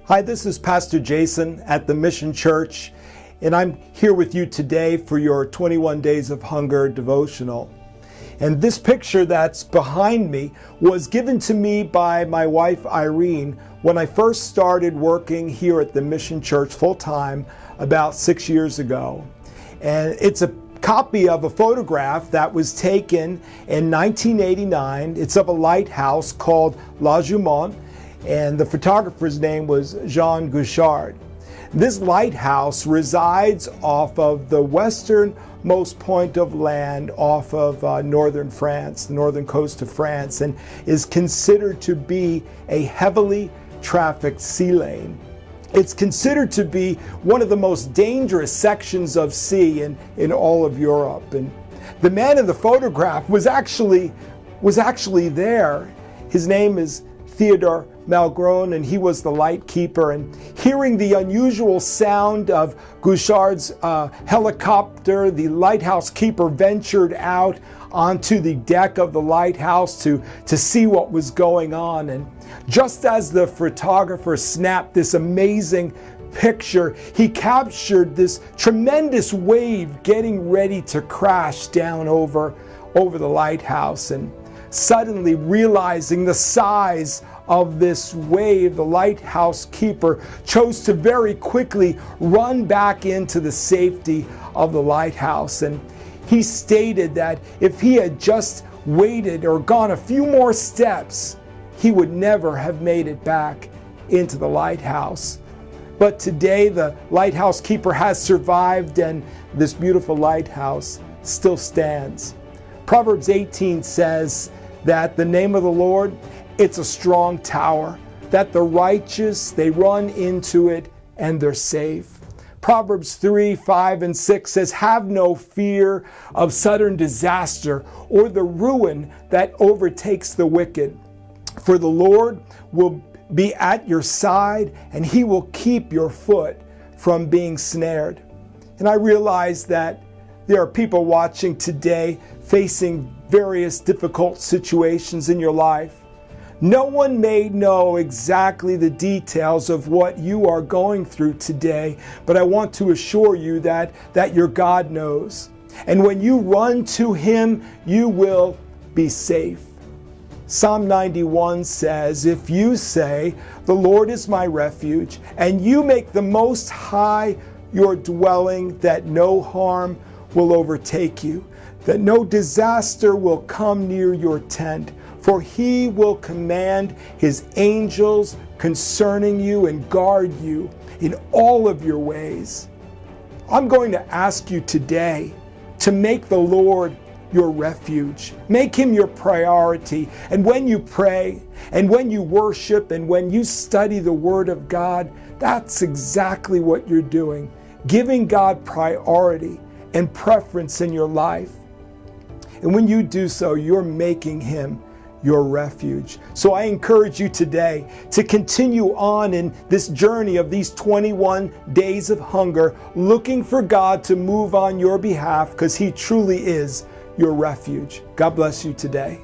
Hi, this is Pastor Jason at the Mission Church, and I'm here with you today for your 21 Days of Hunger devotional. And this picture that's behind me was given to me by my wife Irene when I first started working here at the Mission Church full-time about 6 years ago. And it's a copy of a photograph that was taken in 1989. It's of a lighthouse called La Jument, and the photographer's name was Jean Gouchard. This lighthouse resides off of the westernmost point of land off of northern France, the northern coast of France, and is considered to be a heavily trafficked sea lane. It's considered to be one of the most dangerous sections of sea in all of Europe. And the man in the photograph was actually there. His name is Theodore Malgrone, and he was the light keeper. And hearing the unusual sound of Gouchard's helicopter, the lighthouse keeper ventured out onto the deck of the lighthouse to see what was going on. And just as the photographer snapped this amazing picture, he captured this tremendous wave getting ready to crash down over the lighthouse. And suddenly realizing the size of this wave, the lighthouse keeper chose to very quickly run back into the safety of the lighthouse. And he stated that if he had just waited or gone a few more steps, he would never have made it back into the lighthouse. But today the lighthouse keeper has survived, and this beautiful lighthouse still stands. Proverbs 18 says that the name of the Lord, it's a strong tower, that the righteous, they run into it and they're safe. Proverbs 3, 5, and 6 says, have no fear of sudden disaster or the ruin that overtakes the wicked. For the Lord will be at your side, and he will keep your foot from being snared. And I realize that there are people watching today facing various difficult situations in your life. No one may know exactly the details of what you are going through today, but I want to assure you that your God knows. And when you run to him, you will be safe. Psalm 91 says, if you say, the Lord is my refuge, and you make the Most High your dwelling, that no harm will overtake you, that no disaster will come near your tent, for he will command his angels concerning you and guard you in all of your ways. I'm going to ask you today to make the Lord your refuge. Make him your priority. And when you pray, and when you worship, and when you study the Word of God, that's exactly what you're doing. Giving God priority and preference in your life. And when you do so, you're making him your refuge. So I encourage you today to continue on in this journey of these 21 days of hunger, looking for God to move on your behalf, because he truly is your refuge. God bless you today.